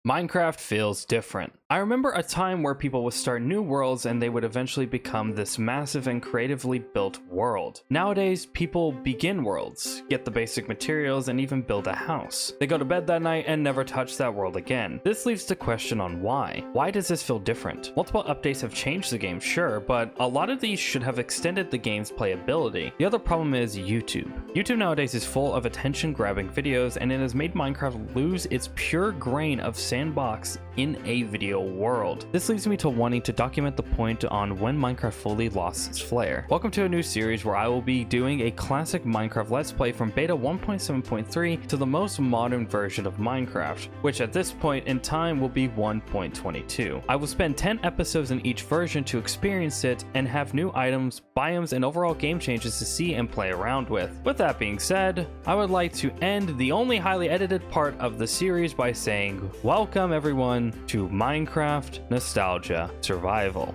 Minecraft feels different. I remember a time where people would start new worlds and they would eventually become this massive and creatively built world. Nowadays, people begin worlds, get the basic materials, and even build a house. They go to bed that night and never touch that world again. This leaves the question on why. Why does this feel different? Multiple updates have changed the game, sure, but a lot of these should have extended the game's playability. The other problem is YouTube. YouTube nowadays is full of attention-grabbing videos, and it has made Minecraft lose its pure grain of sandbox in a video world. This leads me to wanting to document the point on when Minecraft fully lost its flair. Welcome to a new series where I will be doing a classic Minecraft Let's Play from beta 1.7.3 to the most modern version of Minecraft, which at this point in time will be 1.22. I will spend 10 episodes in each version to experience it and have new items, biomes, and overall game changes to see and play around with. With that being said, I would like to end the only highly edited part of the series by saying, welcome everyone to Minecraft Nostalgia Survival.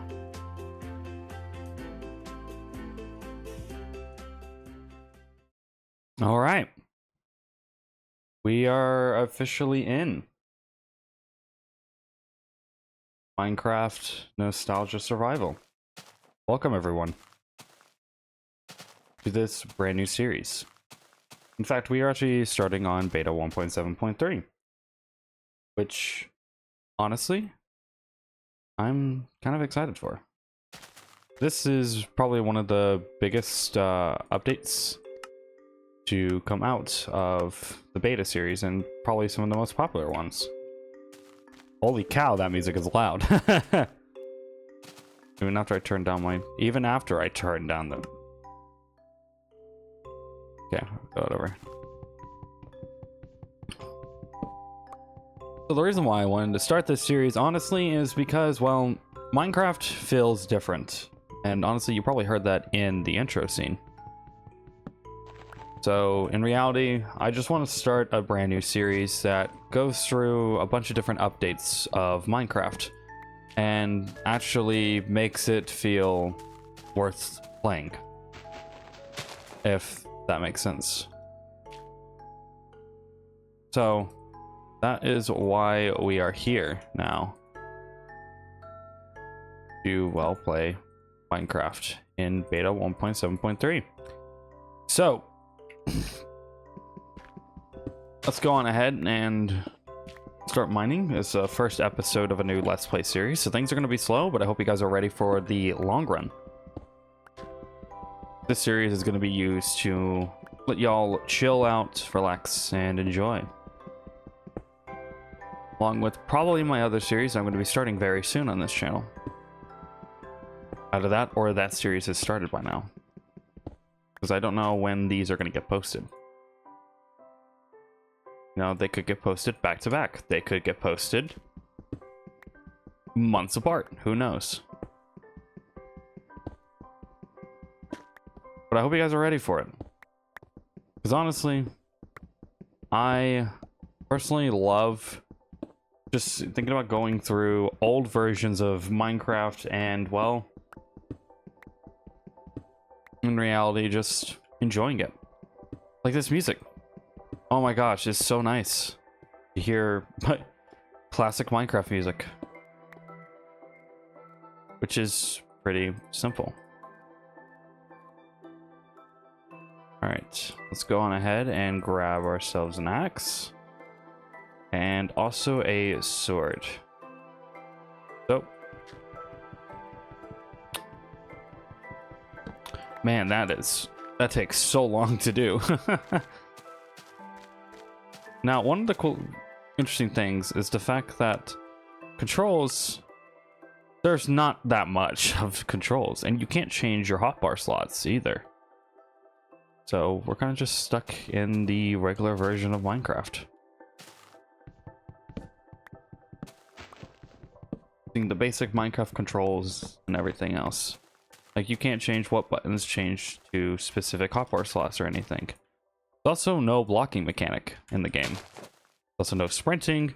All right. We are officially in Minecraft Nostalgia Survival. Welcome everyone to this brand new series. In fact, we are actually starting on beta 1.7.3, which honestly, I'm kind of excited for. This is probably one of the biggest updates to come out of the beta series, and probably some of the most popular ones. Holy cow, that music is loud. Even after I turned down the... Okay, whatever. So the reason why I wanted to start this series, honestly, is because, well, Minecraft feels different. And honestly, you probably heard that in the intro scene. So, in reality, I just want to start a brand new series that goes through a bunch of different updates of Minecraft and actually makes it feel worth playing, if that makes sense. So, that is why we are here now, to, well, play Minecraft in beta 1.7.3. So, let's go on ahead and start mining. It's the first episode of a new Let's Play series, so things are going to be slow, but I hope you guys are ready for the long run. This series is going to be used to let y'all chill out, relax, and enjoy. Along with probably my other series I'm going to be starting very soon on this channel. Either that or that series has started by now, because I don't know when these are going to get posted. You know, they could get posted back to back. They could get posted months apart. Who knows? But I hope you guys are ready for it. Because honestly, I personally love just thinking about going through old versions of Minecraft and, well, in reality, just enjoying it. Like this music. Oh my gosh, it's so nice to hear classic Minecraft music, which is pretty simple. Alright, let's go on ahead and grab ourselves an axe and also a sword. So, man, that takes so long to do. Now, one of the cool, interesting things is the fact that controls, there's not that much of controls, and you can't change your hotbar slots either. So we're kind of just stuck in the regular version of Minecraft. Using the basic Minecraft controls and everything else. Like, you can't change what buttons change to specific hotbar slots or anything. There's also no blocking mechanic in the game. There's also no sprinting,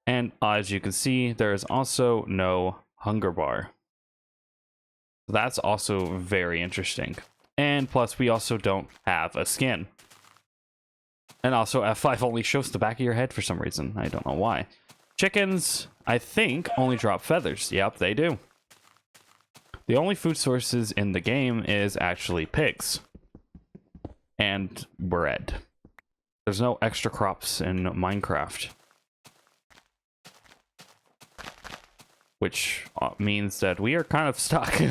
and as you can see, there is also no hunger bar. That's also very interesting. And plus, we also don't have a skin. And also, F5 only shows the back of your head for some reason. I don't know why. Chickens, I think, only drop feathers. Yep, they do. The only food sources in the game is actually pigs and bread. There's no extra crops in Minecraft. Which means that we are kind of stuck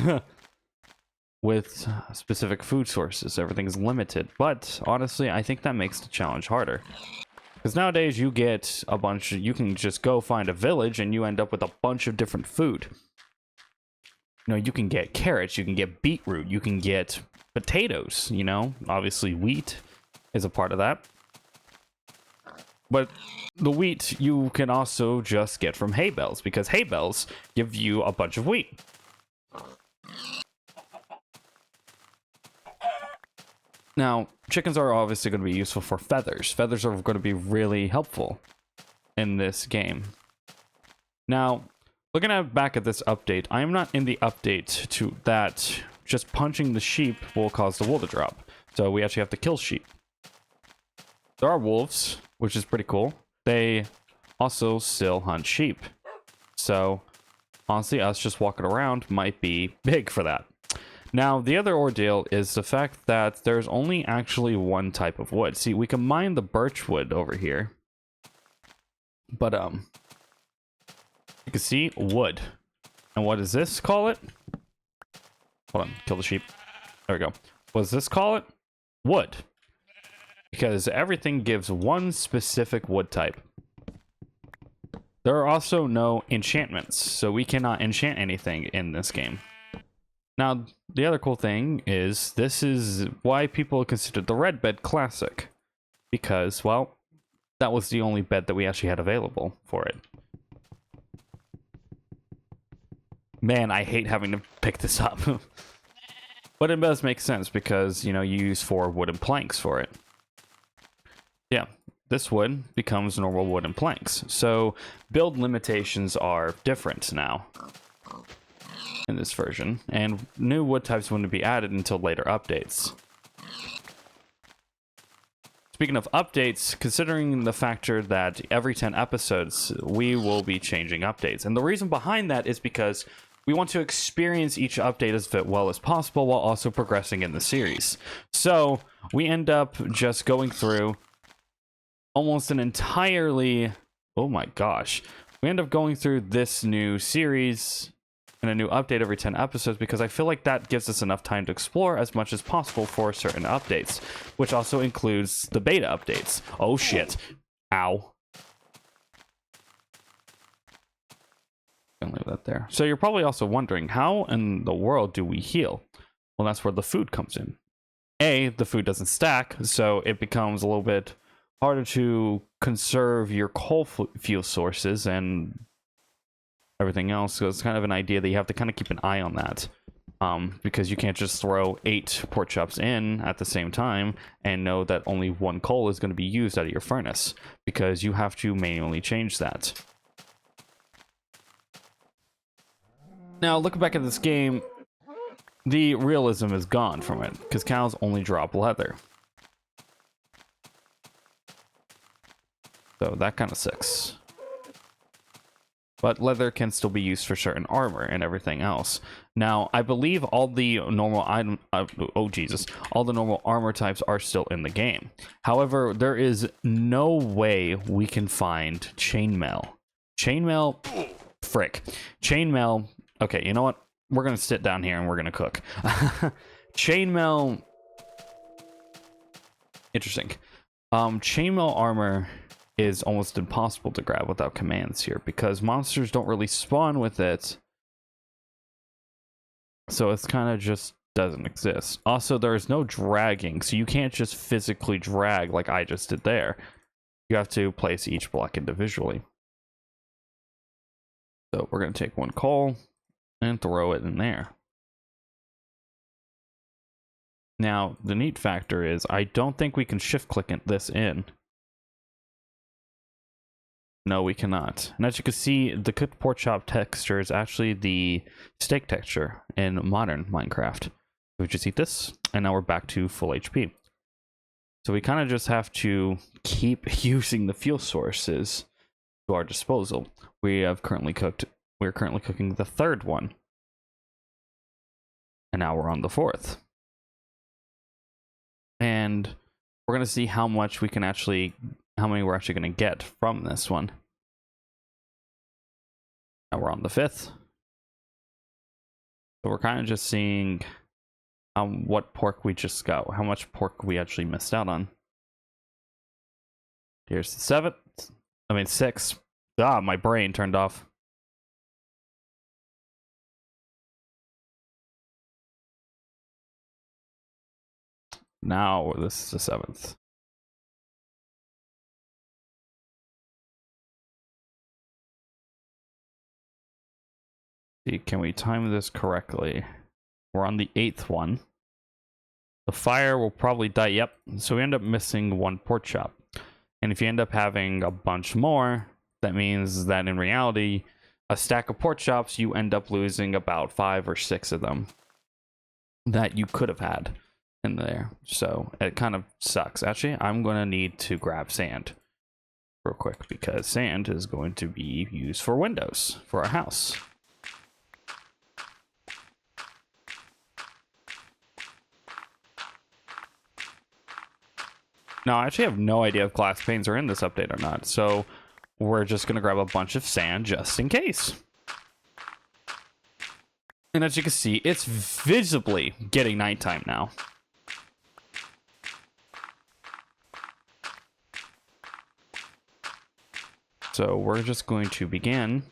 with specific food sources. Everything's limited. But honestly, I think that makes the challenge harder. Because nowadays you get a bunch, you can just go find a village and you end up with a bunch of different food. You know, you can get carrots, you can get beetroot, you can get potatoes, you know? Obviously wheat is a part of that. But the wheat you can also just get from hay bales, because hay bales give you a bunch of wheat. Now, chickens are obviously going to be useful for feathers. Feathers are going to be really helpful in this game. Now, looking back at this update, I am not in the update to that just punching the sheep will cause the wool to drop. So we actually have to kill sheep. There are wolves, which is pretty cool. They also still hunt sheep. So, honestly, us just walking around might be big for that. Now, the other ordeal is the fact that there's only actually one type of wood. See, we can mine the birch wood over here. But, you can see wood. And what does this call it? Hold on, kill the sheep. There we go. What does this call it? Wood. Because everything gives one specific wood type. There are also no enchantments, so we cannot enchant anything in this game. Now, the other cool thing is, this is why people consider the red bed classic. Because, well, that was the only bed that we actually had available for it. Man, I hate having to pick this up. But it does make sense because, you know, you use 4 wooden planks for it. Yeah, this wood becomes normal wooden planks. So build limitations are different now in this version, and new wood types wouldn't be added until later updates. Speaking of updates, considering the factor that every 10 episodes we will be changing updates, and the reason behind that is because we want to experience each update as well as possible while also progressing in the series. So we end up just going through almost an entirely, oh my gosh, we end up going through this new series and a new update every 10 episodes because I feel like that gives us enough time to explore as much as possible for certain updates, which also includes the beta updates. Oh shit. Ow. Gonna leave that there. So you're probably also wondering, how in the world do we heal? Well, that's where the food comes in. The food doesn't stack, so it becomes a little bit harder to conserve your coal fuel sources and everything else. So it's kind of an idea that you have to kind of keep an eye on that, because you can't just throw 8 pork chops in at the same time and know that only 1 coal is going to be used out of your furnace, because you have to manually change that. Now, looking back at this game, the realism is gone from it, because cows only drop leather. So that kind of sucks. But leather can still be used for certain armor and everything else. Now, I believe all the normal item, all the normal armor types are still in the game. However, there is no way we can find chainmail. Chainmail, frick. Chainmail, okay, you know what? We're gonna sit down here and we're gonna cook. Chainmail, interesting. Chainmail armor is almost impossible to grab without commands here, because monsters don't really spawn with it. So it's kind of just doesn't exist. Also, there is no dragging, so you can't just physically drag like I just did there. You have to place each block individually. So we're going to take 1 coal and throw it in there. Now, the neat factor is I don't think we can shift click this in. No, we cannot. And as you can see, the cooked pork chop texture is actually the steak texture in modern Minecraft. We just eat this, and now we're back to full HP. So we kind of just have to keep using the fuel sources to our disposal. We're currently cooking the third one. And now we're on the fourth. And we're going to see how many we're actually going to get from this one. Now we're on the fifth. So we're kind of just seeing what pork we just got, how much pork we actually missed out on. Here's the sixth. Ah, my brain turned off. Now this is the seventh. See, can we time this correctly? We're on the eighth one. The fire will probably die. Yep. So we end up missing one pork chop. And if you end up having a bunch more, that means that in reality, a stack of pork chops, you end up losing about 5 or 6 of them that you could have had in there. So it kind of sucks. Actually, I'm going to need to grab sand real quick because sand is going to be used for windows for our house. Now, I actually have no idea if glass panes are in this update or not, so we're just going to grab a bunch of sand just in case. And as you can see, it's visibly getting nighttime now. So we're just going to begin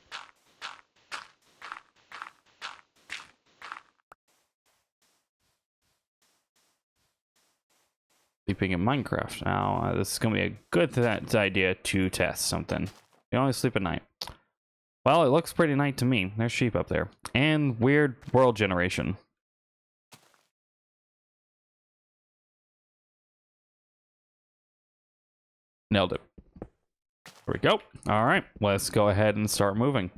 sleeping in Minecraft. Now, this is going to be a good idea to test something. You only sleep at night. Well, it looks pretty night to me. There's sheep up there. And weird world generation. Nailed it. There we go. All right, let's go ahead and start moving.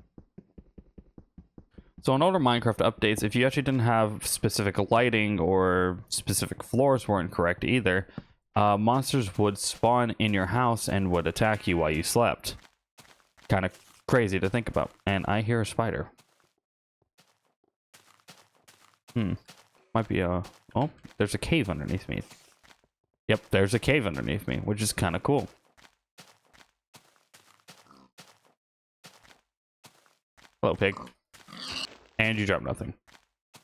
So in older Minecraft updates, if you actually didn't have specific lighting or specific floors weren't correct either, monsters would spawn in your house and would attack you while you slept. Kind of crazy to think about. And I hear a spider. Might be a... Oh, there's a cave underneath me. Yep, there's a cave underneath me, which is kind of cool. Hello, pig. And you drop nothing.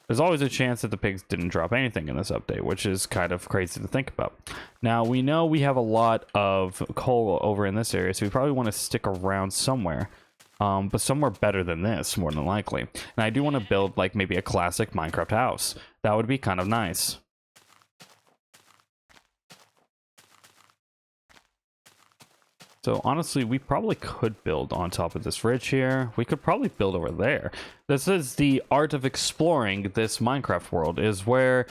There's always a chance that the pigs didn't drop anything in this update, which is kind of crazy to think about. Now, we know we have a lot of coal over in this area, so we probably want to stick around somewhere. But somewhere better than this, more than likely. And I do want to build, like, maybe a classic Minecraft house. That would be kind of nice. So honestly, we probably could build on top of this ridge here. We could probably build over there. This is the art of exploring this Minecraft world, is where,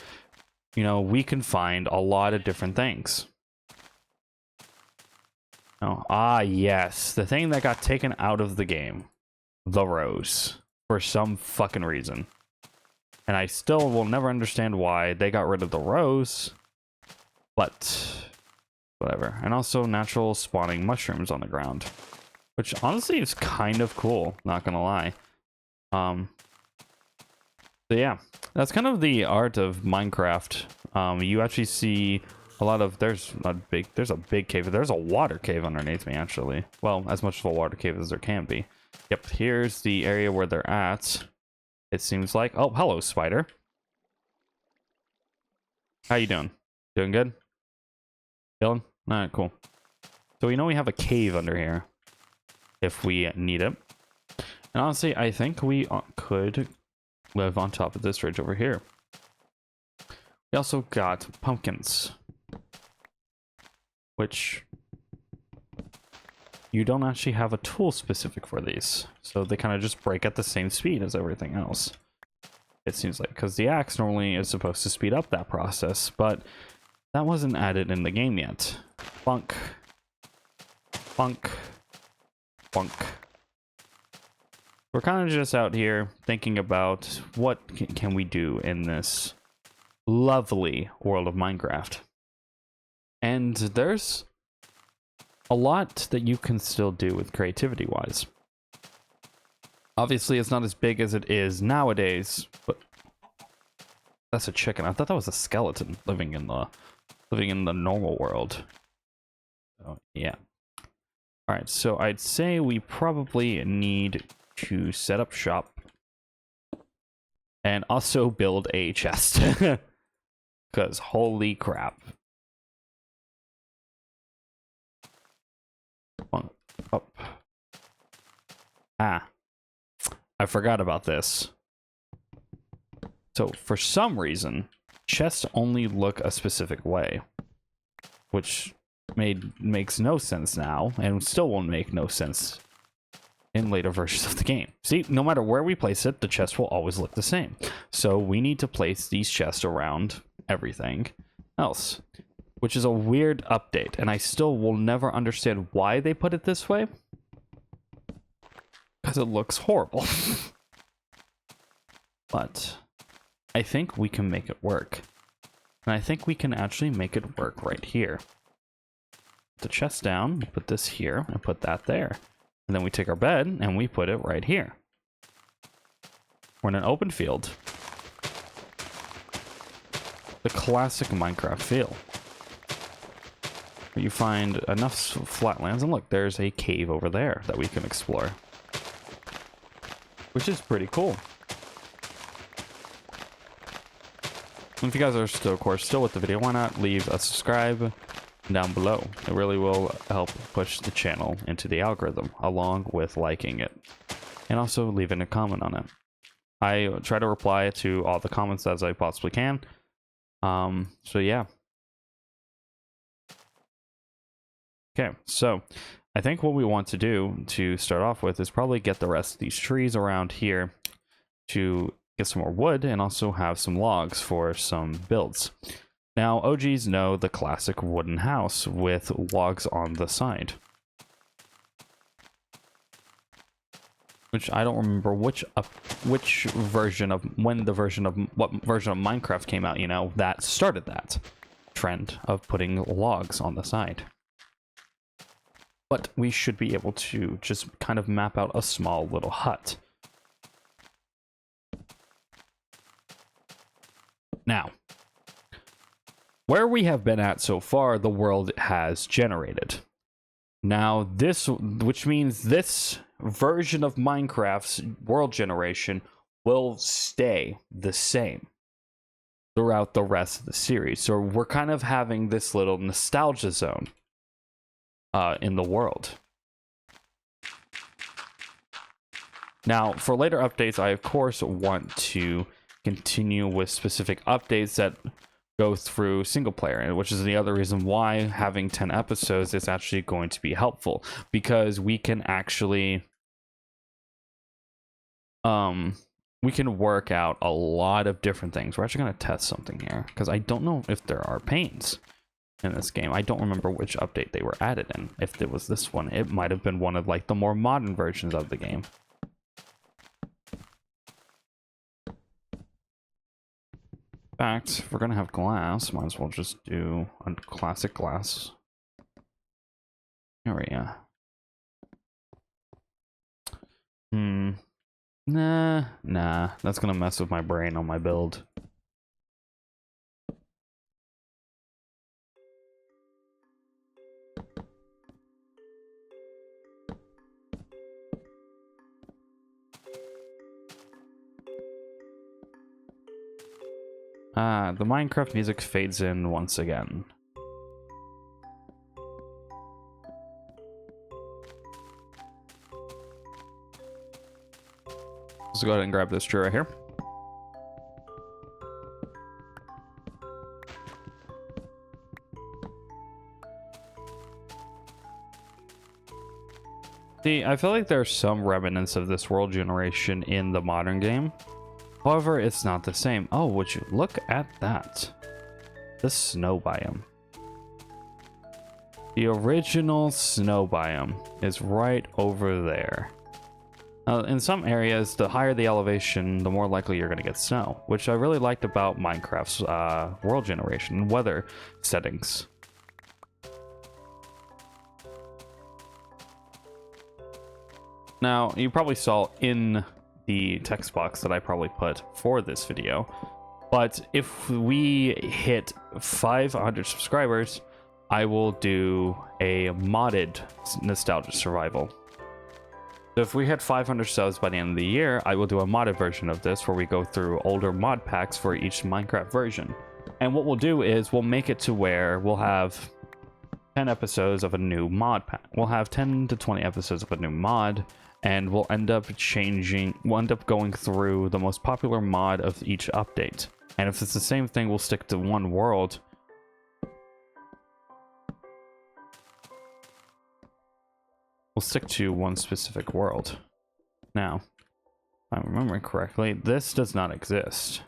you know, we can find a lot of different things. Oh, yes, the thing that got taken out of the game. The rose. For some fucking reason. And I still will never understand why they got rid of the rose. But... whatever. And also natural spawning mushrooms on the ground, which honestly is kind of cool, not gonna lie. So yeah, that's kind of the art of Minecraft. You actually see a lot of... there's a big cave. There's a water cave underneath me, actually. Well, as much of a water cave as there can be. Yep, here's the area where they're at. It seems like... oh, hello, spider. How you doing? Doing good? Chilling? Alright, cool. So we know we have a cave under here, if we need it. And honestly, I think we could live on top of this ridge over here. We also got pumpkins, which you don't actually have a tool specific for these. So they kind of just break at the same speed as everything else. It seems like, because the axe normally is supposed to speed up that process, but that wasn't added in the game yet. Bunk. Bunk. Bunk. We're kind of just out here thinking about what can we do in this lovely world of Minecraft. And there's a lot that you can still do with creativity wise. Obviously, it's not as big as it is nowadays, but that's a chicken. I thought that was a skeleton living in the normal world. Oh, yeah. All right, so I'd say we probably need to set up shop and also build a chest. Because holy crap. One up. Ah, I forgot about this. So for some reason, chests only look a specific way, which makes no sense now, and still won't make no sense in later versions of the game. See, no matter where we place it, the chest will always look the same. So we need to place these chests around everything else, which is a weird update, and I still will never understand why they put it this way, because it looks horrible. But I think we can make it work, and I think we can actually make it work right here. Put the chest down, put this here, and put that there, and then we take our bed and we put it right here. We're in an open field. The classic Minecraft feel. You find enough flatlands, and look, there's a cave over there that we can explore, which is pretty cool. And if you guys are still, of course, still with the video, why not leave a subscribe down below? It really will help push the channel into the algorithm, along with liking it, and also leaving a comment on it. I try to reply to all the comments as I possibly can. So yeah. Okay, so I think what we want to do to start off with is probably get the rest of these trees around here to get some more wood, and also have some logs for some builds. Now, OGs know the classic wooden house with logs on the side, which I don't remember which version of what version of Minecraft came out, you know, that started that trend of putting logs on the side. But we should be able to just kind of map out a small little hut. Now, where we have been at so far, the world has generated. Now, which means this version of Minecraft's world generation will stay the same throughout the rest of the series. So we're kind of having this little nostalgia zone in the world. Now, for later updates, I of course want to continue with specific updates that go through single player, which is the other reason why having 10 episodes is actually going to be helpful, because we can actually we can work out a lot of different things. We're actually going to test something here, because I don't know if there are panes in this game. I don't remember which update they were added in. If it was this one, it might have been one of like the more modern versions of the game. In fact, if we're gonna have glass, might as well just do a classic glass area. Nah, that's gonna mess with my brain on my build. The Minecraft music fades in once again. Let's go ahead and grab this tree right here. See, I feel like there's some remnants of this world generation in the modern game. However, it's not the same. Oh, would you look at that? The snow biome. The original snow biome is right over there. In some areas, the higher the elevation, the more likely you're going to get snow, which I really liked about Minecraft's world generation and weather settings. Now, you probably saw in the text box that I probably put for this video, but if we hit 500 subscribers, I will do a modded Nostalgia Survival. So if we hit 500 subs by the end of the year, I will do a modded version of this where we go through older mod packs for each Minecraft version. And what we'll do is we'll make it to where we'll have 10 episodes of a new mod pack. We'll have 10 to 20 episodes of a new mod, and we'll end up going through the most popular mod of each update. And if it's the same thing, we'll stick to one world. We'll stick to one specific world. Now, if I'm remembering correctly, this does not exist.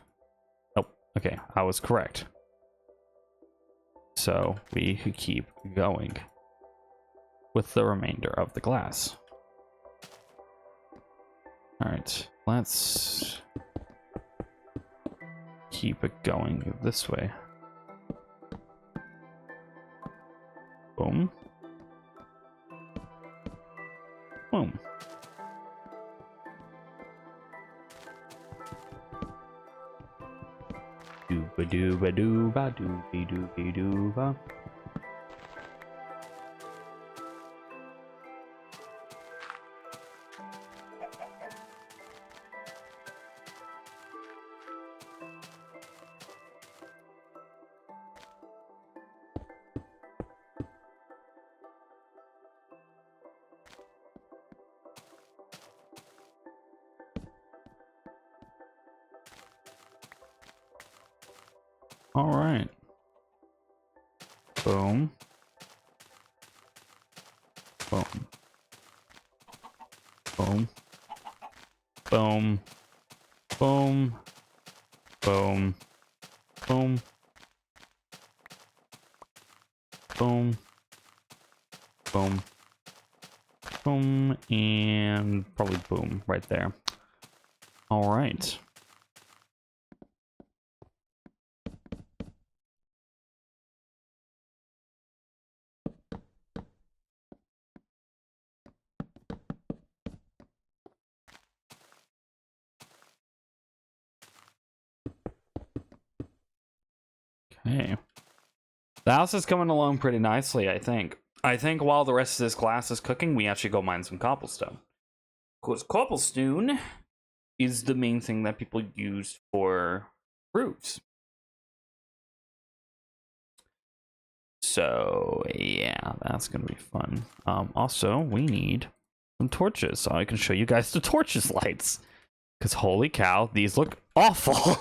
Oh, okay, I was correct. So we could keep going with the remainder of the glass. All right, let's keep it going this way. Boom. Boom. Dooba dooba dooba doobie doobie dooba. All right. Boom. Boom. Boom. Boom. Boom. Boom. Boom. Boom. Boom. Boom. And probably boom right there. All right. Okay. The house is coming along pretty nicely, I think. I think while the rest of this glass is cooking, we actually go mine some cobblestone. Of course, cobblestone is the main thing that people use for roofs. So, yeah, that's going to be fun. Also, we need some torches, so I can show you guys the torches lights. Because holy cow, these look awful.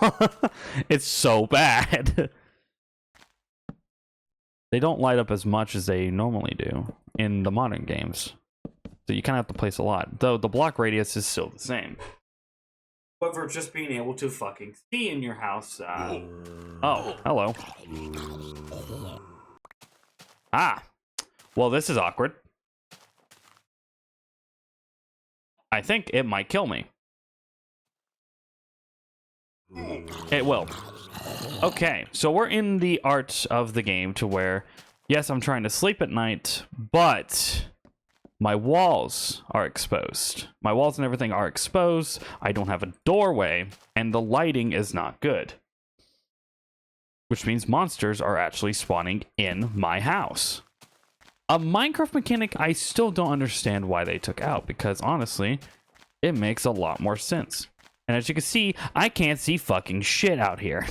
It's so bad. They don't light up as much as they normally do in the modern games. So you kind of have to place a lot. Though the block radius is still the same. But for just being able to fucking see in your house. Oh, hello. Ah. Well, this is awkward. I think it might kill me. It will. Okay, so we're in the art of the game to where, yes, I'm trying to sleep at night, but my walls are exposed. My walls and everything are exposed. I don't have a doorway, and the lighting is not good. Which means monsters are actually spawning in my house. A Minecraft mechanic I still don't understand why they took out, because honestly, it makes a lot more sense. And as you can see, I can't see fucking shit out here.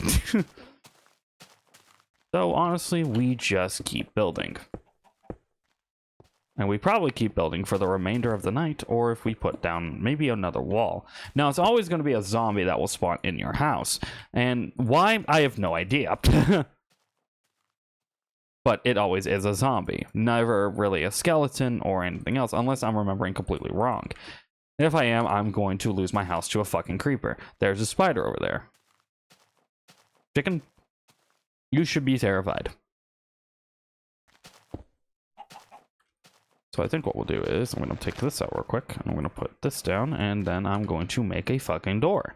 So honestly, we just keep building. And we probably keep building for the remainder of the night, or if we put down maybe another wall. Now, it's always going to be a zombie that will spawn in your house. And why? I have no idea. But it always is a zombie. Never really a skeleton or anything else, unless I'm remembering completely wrong. If I am, I'm going to lose my house to a fucking creeper. There's a spider over there. Chicken, you should be terrified. So I think what we'll do is, I'm going to take this out real quick. I'm going to put this down, and then I'm going to make a fucking door.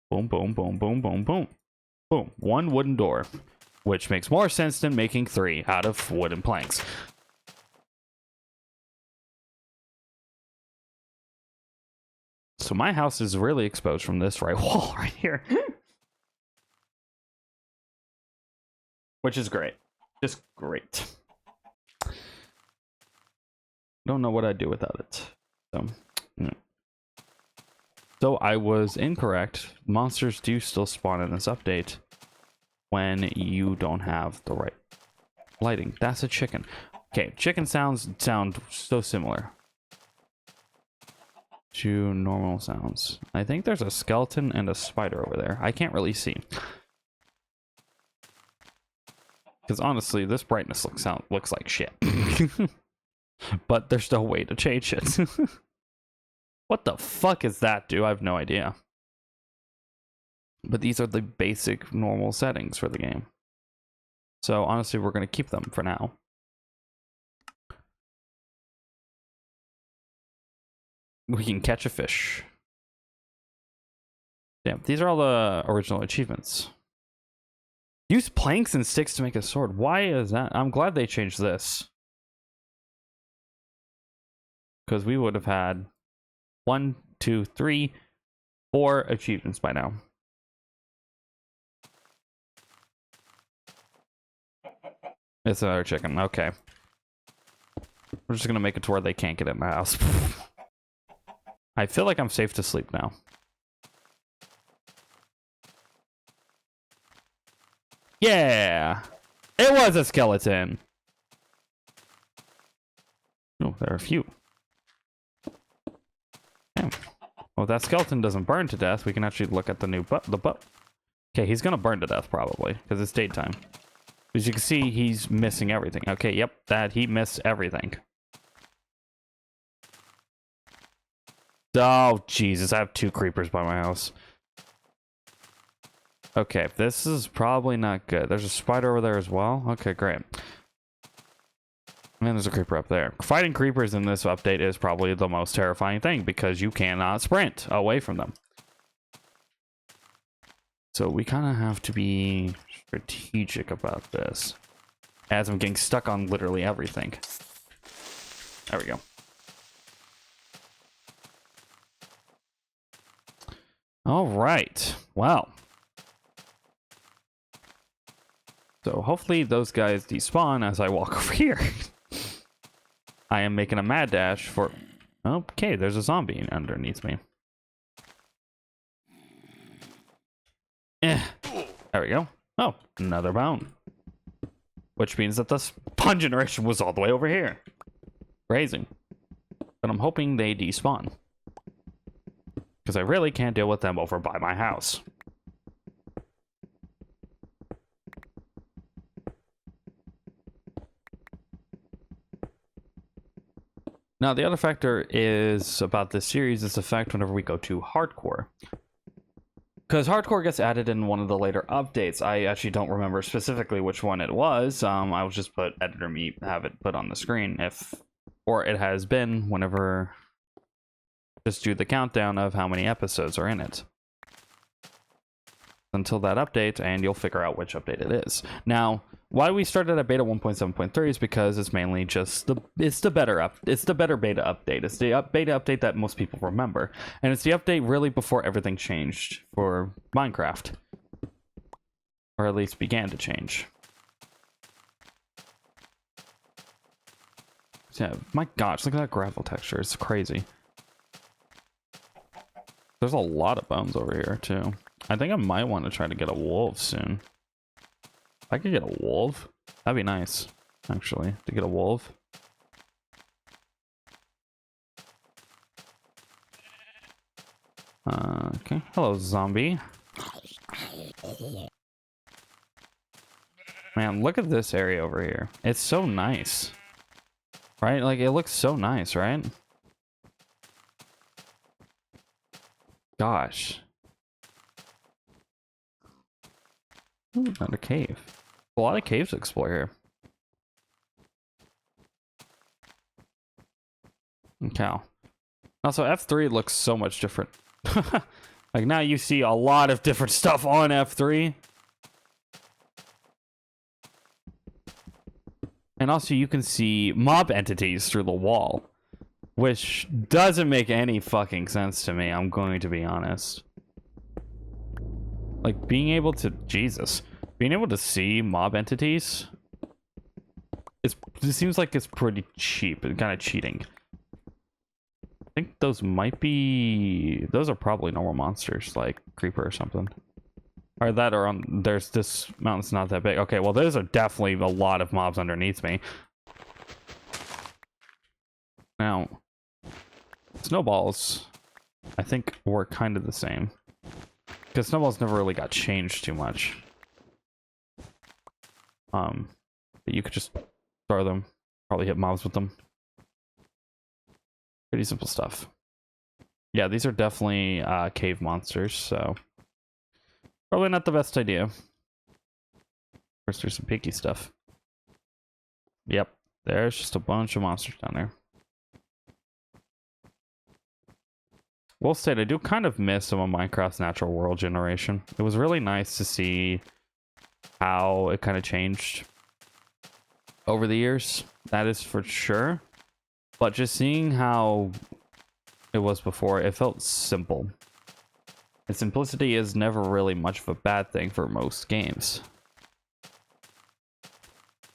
Boom, boom, boom, boom, boom, boom. Boom. One wooden door. Which makes more sense than making 3 out of wooden planks. So my house is really exposed from this right wall right here. Which is great. Just great. Don't know what I'd do without it. So, yeah. So I was incorrect. Monsters do still spawn in this update when you don't have the right lighting. That's a chicken. Okay, chicken sounds sound so similar to normal sounds. I think there's a skeleton and a spider over there. I can't really see. Because honestly, this brightness looks like shit. But there's no way to change it. What the fuck is that, dude? I have no idea. But these are the basic normal settings for the game. So honestly, we're going to keep them for now. We can catch a fish. Damn, these are all the original achievements. Use planks and sticks to make a sword. Why is that? I'm glad they changed this. Because we would have had 1, 2, 3, 4 achievements by now. It's another chicken. Okay. We're just going to make it to where they can't get in the house. I feel like I'm safe to sleep now. Yeah! It was a skeleton! Oh, there are a few. Damn. Well, if that skeleton doesn't burn to death, we can actually look at the new boat. Okay, he's gonna burn to death probably, because it's daytime. As you can see, he's missing everything. Okay, yep, he missed everything. Oh, Jesus, I have 2 creepers by my house. Okay, this is probably not good. There's a spider over there as well. Okay, great. And there's a creeper up there. Fighting creepers in this update is probably the most terrifying thing because you cannot sprint away from them. So we kind of have to be strategic about this. As I'm getting stuck on literally everything. There we go. All right. Wow. So hopefully those guys despawn as I walk over here. I am making a mad dash for... Okay, there's a zombie underneath me. There we go. Oh, another bone. Which means that the spawn generation was all the way over here. Crazy. But I'm hoping they despawn. Because I really can't deal with them over by my house. Now, the other factor is about this series is the fact whenever we go to hardcore. Because hardcore gets added in one of the later updates. I actually don't remember specifically which one it was. I will just put editor me, have it put on the screen or it has been whenever, just do the countdown of how many episodes are in it. Until that update, and you'll figure out which update it is. Now, why we started at beta 1.7.3 is because it's mainly just the better beta update. It's the beta update that most people remember, and it's the update really before everything changed for Minecraft, or at least began to change. Yeah, my gosh, look at that gravel texture. It's crazy. There's a lot of bones over here too. I think I might want to try to get a wolf soon. If I could get a wolf, that'd be nice, actually, to get a wolf. Okay, hello, zombie. Man, look at this area over here. It's so nice. Right? Like, it looks so nice, right? Gosh. Ooh, another cave. A lot of caves to explore here. Okay. Also, F3 looks so much different. Like, now you see a lot of different stuff on F3. And also, you can see mob entities through the wall. which doesn't make any fucking sense to me, I'm going to be honest. Like, being able to... Jesus. Being able to see mob entities... it seems like it's pretty cheap and kind of cheating. I think those might be... those are probably normal monsters, like Creeper or something. Or that are on... there's... this mountain's not that big. Okay, well, those are definitely a lot of mobs underneath me. Now, snowballs, I think, were kind of the same. Because snowballs never really got changed too much. But you could just throw them, probably hit mobs with them. Pretty simple stuff. Yeah, these are definitely cave monsters, so probably not the best idea. Of course, there's some picky stuff. Yep, there's just a bunch of monsters down there. Will state, I do kind of miss some of Minecraft's natural world generation. It was really nice to see how it kind of changed over the years. That is for sure. But just seeing how it was before, it felt simple. And simplicity is never really much of a bad thing for most games.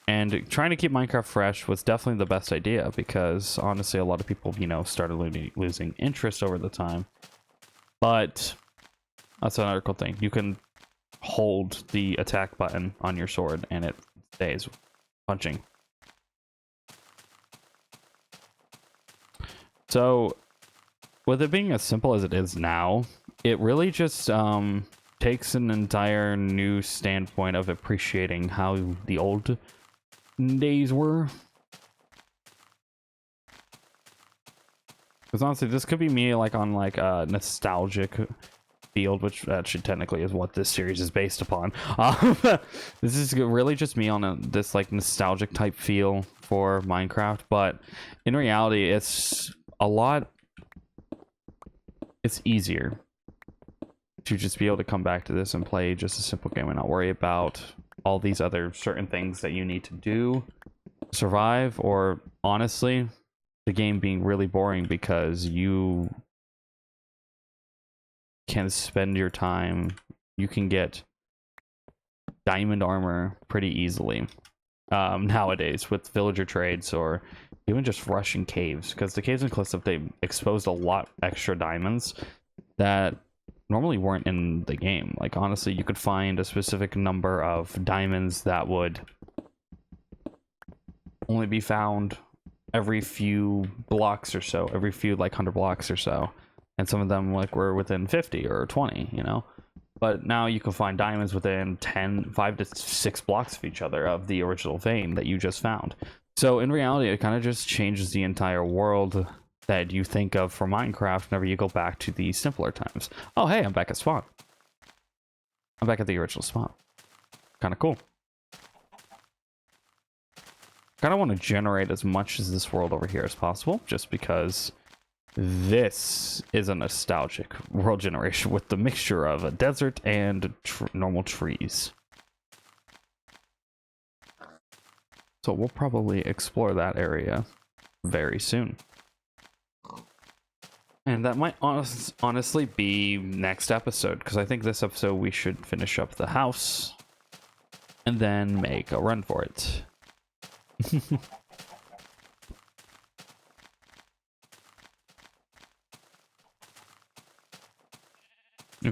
And trying to keep Minecraft fresh was definitely the best idea, because honestly, a lot of people, you know, started losing interest over the time. But that's another cool thing. You can hold the attack button on your sword and it stays punching. So, with it being as simple as it is now, it really just takes an entire new standpoint of appreciating how the old days were. Because honestly, this could be me like on like a nostalgic field, which actually technically is what this series is based upon. This is really just me on this like nostalgic type feel for Minecraft, but in reality, it's easier to just be able to come back to this and play just a simple game and not worry about all these other certain things that you need to do to survive, or honestly, the game being really boring because you can spend your time, you can get diamond armor pretty easily nowadays with villager trades, or even just rushing caves, because the caves and cliffs update exposed a lot extra diamonds that normally weren't in the game. Like honestly, you could find a specific number of diamonds that would only be found every few blocks or so, every few like 100 blocks or so, and some of them like were within 50 or 20, you know. But now you can find diamonds within 5 to 6 blocks of each other of the original vein that you just found. So in reality, it kind of just changes the entire world that you think of for Minecraft whenever you go back to the simpler times. Oh, hey, I'm back at spawn. I'm back at the original spawn. Kind of cool. Kind of want to generate as much as this world over here as possible, just because this is a nostalgic world generation with the mixture of a desert and normal trees. So we'll probably explore that area very soon. And that might honestly be next episode, because I think this episode we should finish up the house and then make a run for it. If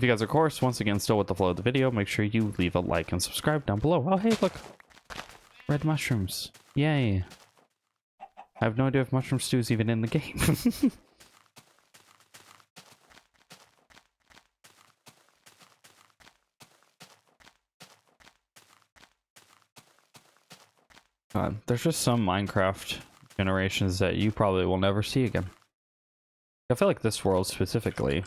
you guys are, of course, once again still with the flow of the video, make sure you leave a like and subscribe down below. Oh, hey, look. Red mushrooms. Yay. I have no idea if mushroom stew is even in the game. There's just some Minecraft generations that you probably will never see again. I feel like this world specifically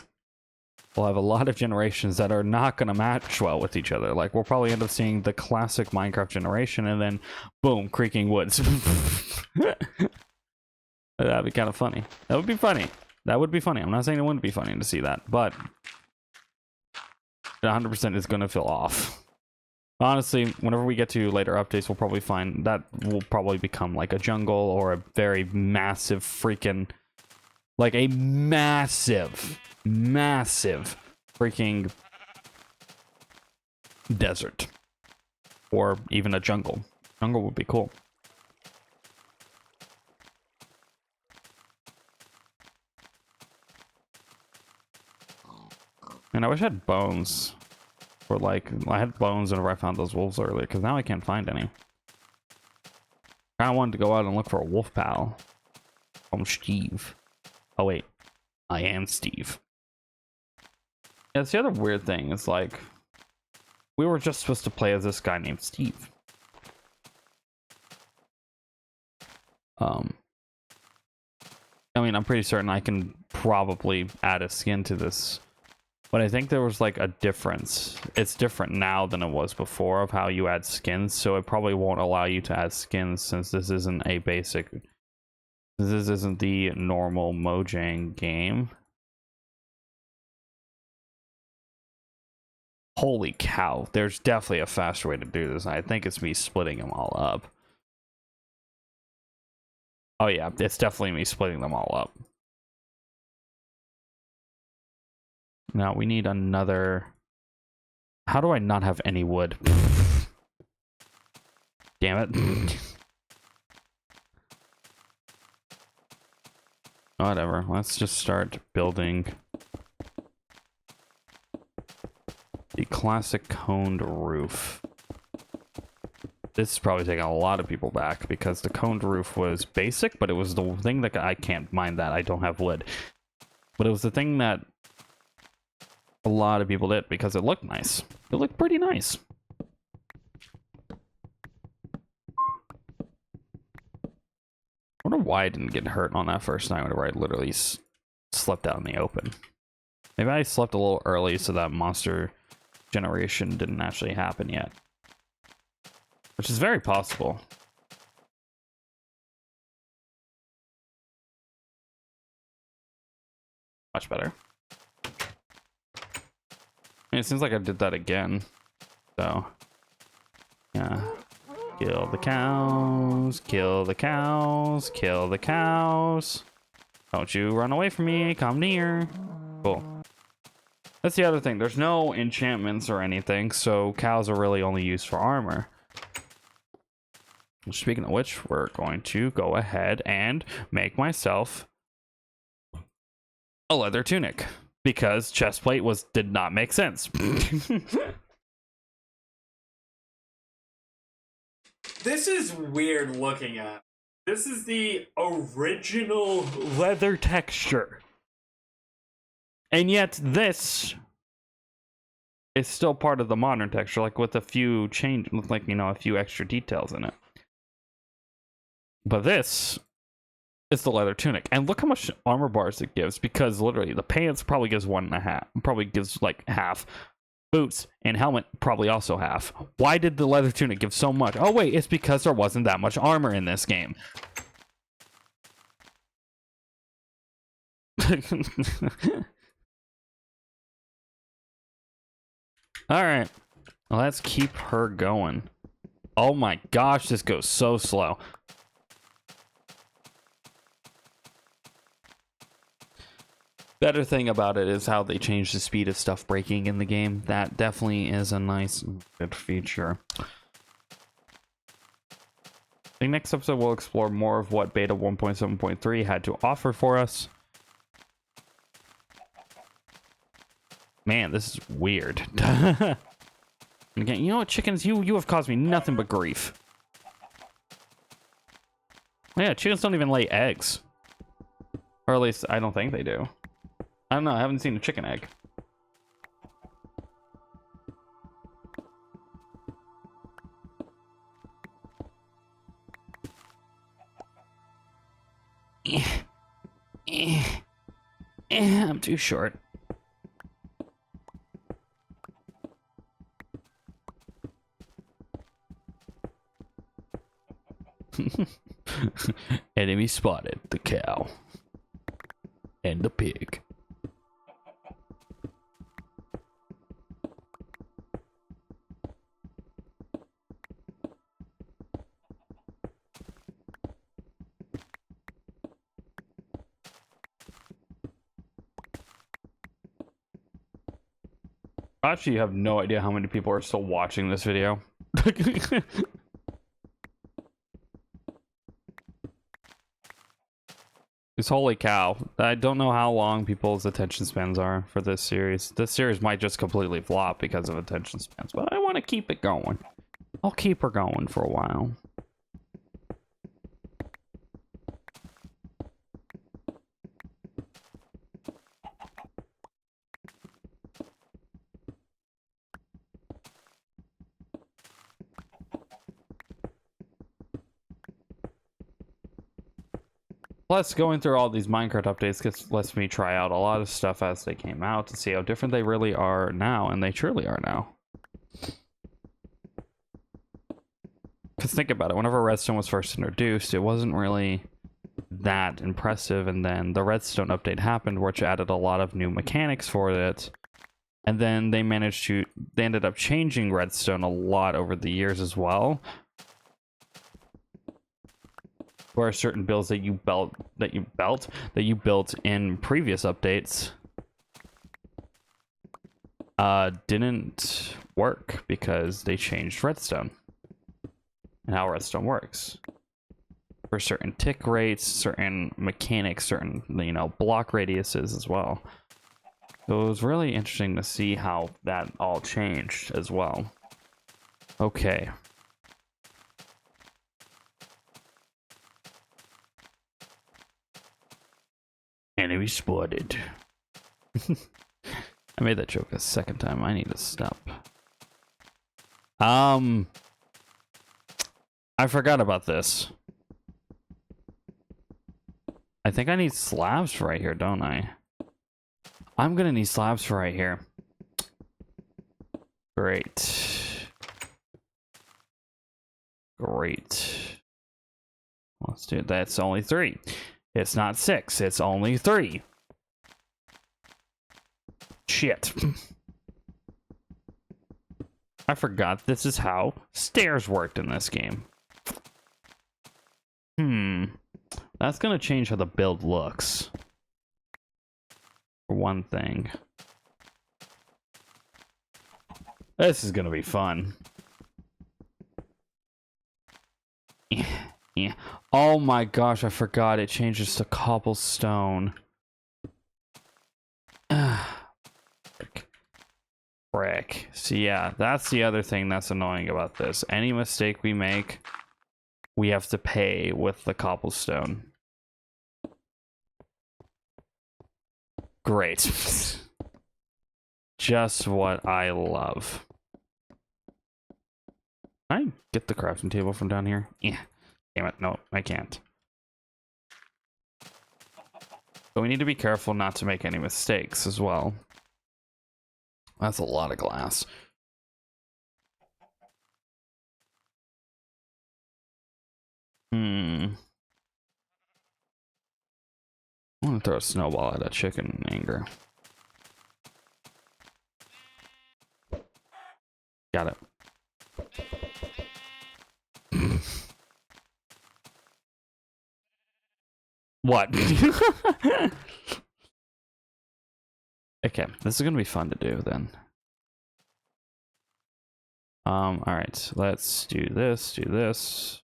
will have a lot of generations that are not going to match well with each other. Like, we'll probably end up seeing the classic Minecraft generation and then, boom, creaking woods. That'd be kind of funny. That would be funny. That would be funny. I'm not saying it wouldn't be funny to see that, but 100% is going to feel off. Honestly, whenever we get to later updates, we'll probably find that will probably become like a jungle or a very massive freaking Like a massive, massive freaking desert. Or even a jungle. Jungle would be cool. And I wish I had bones. Or like, I had bones whenever I found those wolves earlier, because now I can't find any. I kinda wanted to go out and look for a wolf pal. I'm Steve. Oh wait, I am Steve. Yeah, it's the other weird thing. It's like, we were just supposed to play as this guy named Steve. I mean, I'm pretty certain I can probably add a skin to this. But I think there was like a difference. It's different now than it was before of how you add skins. So it probably won't allow you to add skins since this isn't a basic... This isn't the normal Mojang game. Holy cow. There's definitely a faster way to do this. I think it's me splitting them all up. Oh yeah, it's definitely me splitting them all up. Now we need another... How do I not have any wood? Damn it. Whatever, let's just start building the classic coned roof. This is probably taking a lot of people back because the coned roof was basic, but it was the thing that I can't mind that I don't have wood. But it was the thing that a lot of people did because it looked nice. It looked pretty nice. I wonder why I didn't get hurt on that first night whenever I literally slept out in the open. Maybe I slept a little early so that monster generation didn't actually happen yet. Which is very possible. Much better. I mean, it seems like I did that again. So, yeah. Kill the cows, kill the cows, kill the cows. Don't you run away from me, come near. Cool. That's the other thing. There's no enchantments or anything, so cows are really only used for armor. Speaking of which, we're going to go ahead and make myself a leather tunic because chestplate did not make sense. This is weird looking at. This is the original leather texture. And yet this is still part of the modern texture, like with a few changes, like, you know, a few extra details in it. But this is the leather tunic. And look how much armor bars it gives, because literally the pants probably gives 1.5. Probably gives like half. Boots and helmet probably also half. Why did the leather tunic give so much? Oh wait, it's because there wasn't that much armor in this game. Alright, let's keep her going. Oh my gosh, this goes so slow. Better thing about it is how they changed the speed of stuff breaking in the game. That definitely is a nice, good feature. The next episode will explore more of what beta 1.7.3 had to offer for us. Man, this is weird. Again, you know what, chickens? You have caused me nothing but grief. Yeah, chickens don't even lay eggs. Or at least, I don't think they do. I don't know, I haven't seen a chicken egg. I'm too short. Enemy spotted. The cow. And the pig. Actually, you have no idea how many people are still watching this video. Because holy cow, I don't know how long people's attention spans are for this series. This series might just completely flop because of attention spans, but I want to keep it going. I'll keep her going for a while. Plus, going through all these Minecraft updates lets me try out a lot of stuff as they came out to see how different they really are now, and they truly are now. Because think about it, whenever Redstone was first introduced, it wasn't really that impressive, and then the Redstone update happened, which added a lot of new mechanics for it. And then they ended up changing Redstone a lot over the years as well. Where certain builds that you built in previous updates didn't work because they changed Redstone and how Redstone works for certain tick rates, certain mechanics, certain block radiuses as well. So it was really interesting to see how that all changed as well. Okay. Enemy spotted. I made that joke a second time. I need to stop. I forgot about this. I think I need slabs for right here, don't I? I'm gonna need slabs for right here. Great. Great. Let's do it. That's only 3. It's not 6. It's only 3. Shit. I forgot this is how stairs worked in this game. That's gonna change how the build looks. For one thing. This is gonna be fun. Yeah. Oh my gosh, I forgot it changes to cobblestone. Frick. So yeah, that's the other thing that's annoying about this. Any mistake we make, we have to pay with the cobblestone. Great. Just what I love. Can I get the crafting table from down here? Yeah. Damn it. No, I can't. But we need to be careful not to make any mistakes as well. That's a lot of glass. I'm gonna throw a snowball at a chicken in anger. Got it. What? Okay, this is gonna be fun to do then. All right, let's do this, do this.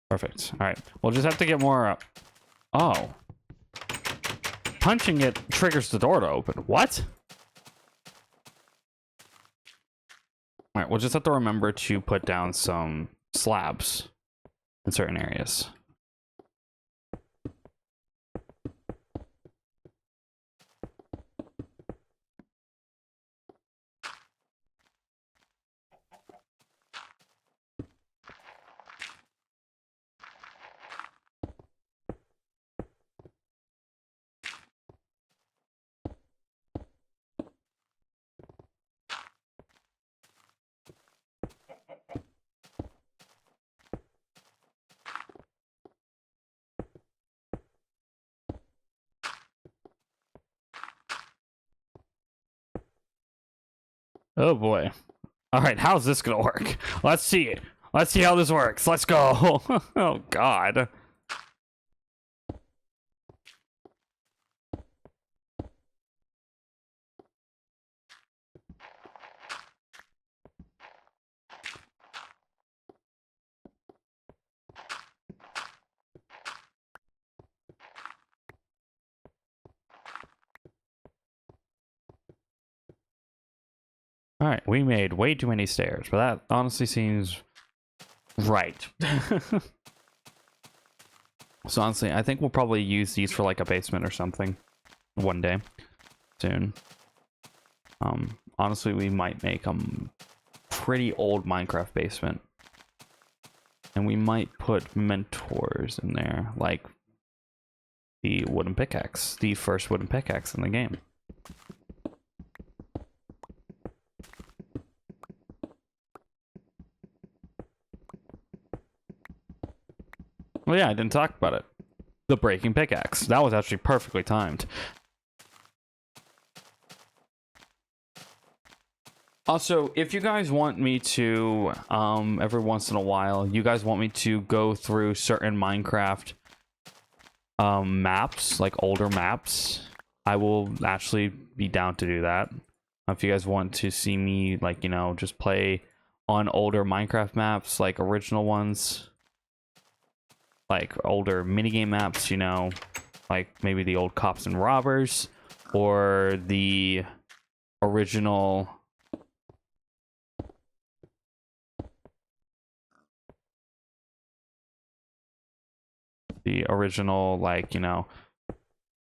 Perfect. All right, we'll just have to get more up. Oh. Punching it triggers the door to open. What? All right, we'll just have to remember to put down some slabs in certain areas. Oh boy. All right, how's this gonna work? Let's see. Let's see how this works. Let's go. Oh god. All right, we made way too many stairs, but that honestly seems right. So honestly, I think we'll probably use these for like a basement or something one day soon. Honestly, we might make a pretty old Minecraft basement. And we might put mentors in there, like the wooden pickaxe, the first wooden pickaxe in the game. Well, yeah, I didn't talk about it. The breaking pickaxe. That was actually perfectly timed. Also, if you guys want me to, every once in a while, you guys want me to go through certain Minecraft maps, like older maps, I will actually be down to do that. If you guys want to see me, like, you know, just play on older Minecraft maps, like original ones, like older minigame maps, you know, like maybe the old Cops and Robbers, or the original like, you know,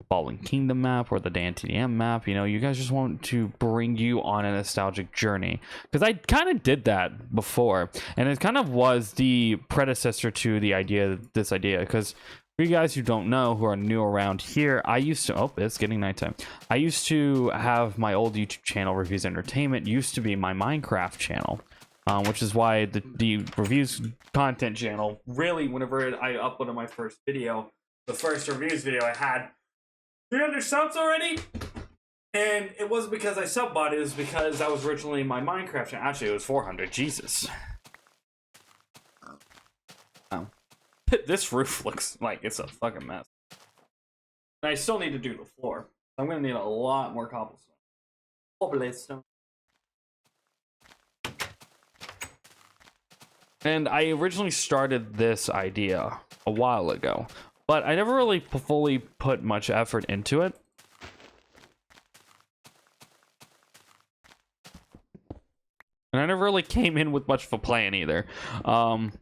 Fallen Kingdom map or the DanTDM map. You know, you guys just want to bring you on a nostalgic journey, because I kind of did that before, and it kind of was the predecessor to this idea, because for you guys who don't know, who are new around here, I used to, oh, it's getting nighttime. I used to have my old YouTube channel, Reviews Entertainment, used to be my Minecraft channel. Which is why the reviews content channel, really, whenever I uploaded my first video, the first reviews video, I had 300 subs already. And it wasn't because I subbought, it was because that was originally my Minecraft channel. Actually, it was 400. Jesus. Oh. This roof looks like it's a fucking mess. And I still need to do the floor. I'm going to need a lot more cobblestone. Cobblestone. And I originally started this idea a while ago, but I never really fully put much effort into it. And I never really came in with much of a plan either. Honestly,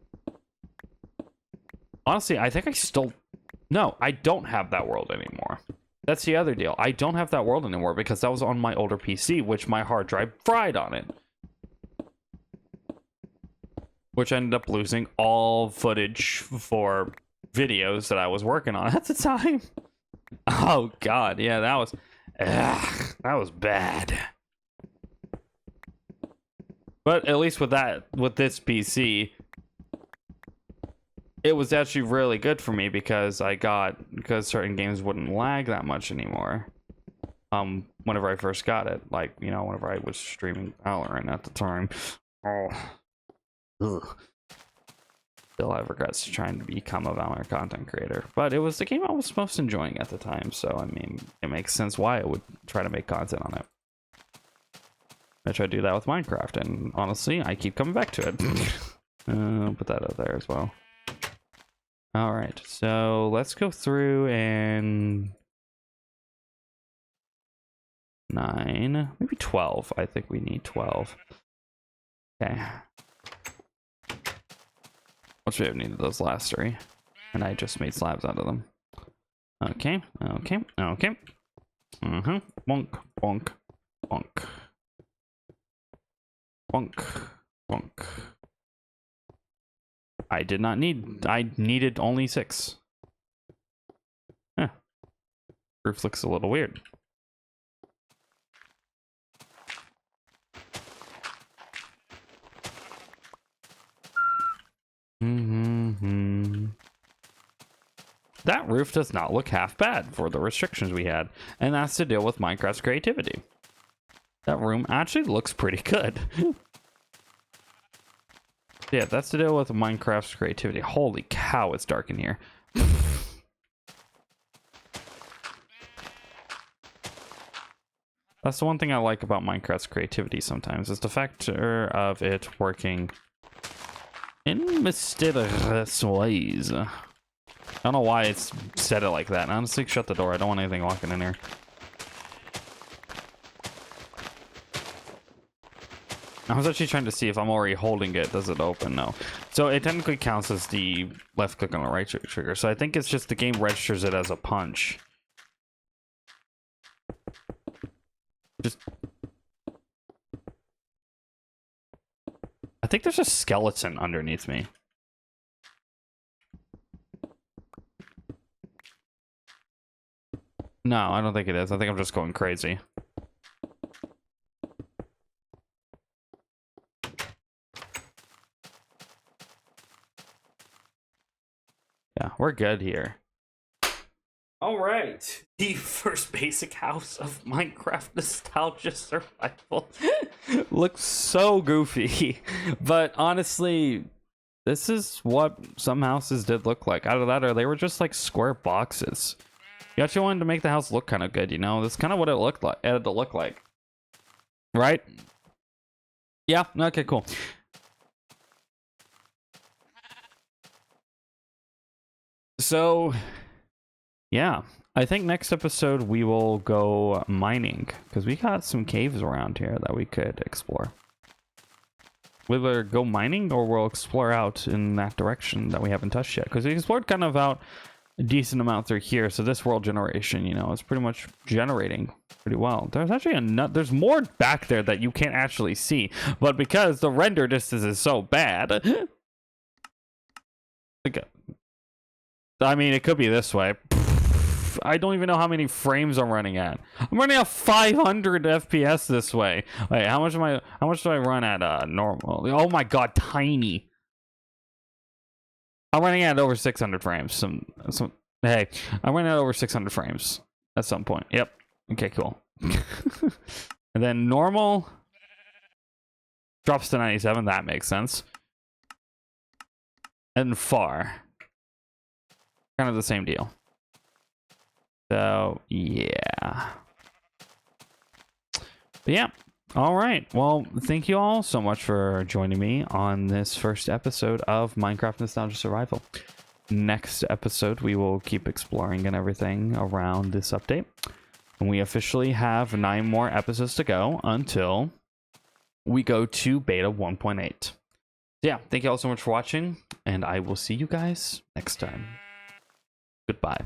I think I still... No, I don't have that world anymore. That's the other deal. I don't have that world anymore because that was on my older PC, which my hard drive fried on it. Which ended up losing all footage for videos that I was working on at the time. Oh god, yeah, that was bad. But at least with this PC, it was actually really good for me because certain games wouldn't lag that much anymore. Whenever I first got it, like, you know, whenever I was streaming Valorant at the time. Oh. Ugh. Still have regrets trying to become a Valorant content creator, but it was the game I was most enjoying at the time, so I mean, it makes sense why I would try to make content on it. I try to do that with Minecraft, and honestly, I keep coming back to it. I'll put that out there as well. All right, so let's go through and 9, maybe 12. I think we need 12. Okay. Which we have needed those last 3, and I just made slabs out of them. Okay, okay, okay. Bonk, bonk, bonk. Bonk, bonk. I needed only 6. Huh. Roof looks a little weird. That roof does not look half bad for the restrictions we had, and that's to deal with Minecraft's creativity. That room actually looks pretty good. Yeah, that's the deal with Minecraft's creativity. Holy cow, it's dark in here. That's the one thing I like about Minecraft's creativity sometimes, is the factor of it working in mysterious ways. I don't know why it's said it like that. Honestly, shut the door. I don't want anything walking in here. I was actually trying to see if I'm already holding it. Does it open? No. So it technically counts as the left click on the right trigger. So I think it's just the game registers it as a punch. Just... I think there's a skeleton underneath me. No, I don't think it is. I think I'm just going crazy. Yeah, we're good here. All right. The first basic house of Minecraft nostalgia survival. Looks so goofy. But honestly, this is what some houses did look like. Either that or they were just like square boxes. You actually wanted to make the house look kind of good, you know? That's kind of what it looked like. Right? Yeah, okay, cool. So, yeah, I think next episode we will go mining, because we got some caves around here that we could explore. We'll either go mining or we'll explore out in that direction that we haven't touched yet, because we explored kind of out a decent amount through here. So this world generation, you know, is pretty much generating pretty well. There's actually there's more back there that you can't actually see, but because the render distance is so bad, I mean, it could be this way. I don't even know how many frames I'm running at. I'm running at 500 FPS this way. Wait, how much do I run at normal? Oh my god, tiny. I'm running at over 600 frames. Hey, I'm running at over 600 frames at some point. Yep. Okay, cool. And then normal drops to 97. That makes sense. And far, kind of the same deal. So yeah. But yeah. All right. Well, thank you all so much for joining me on this first episode of Minecraft Nostalgia Survival. Next episode, we will keep exploring and everything around this update. And we officially have 9 more episodes to go until we go to beta 1.8. Yeah, thank you all so much for watching, and I will see you guys next time. Goodbye.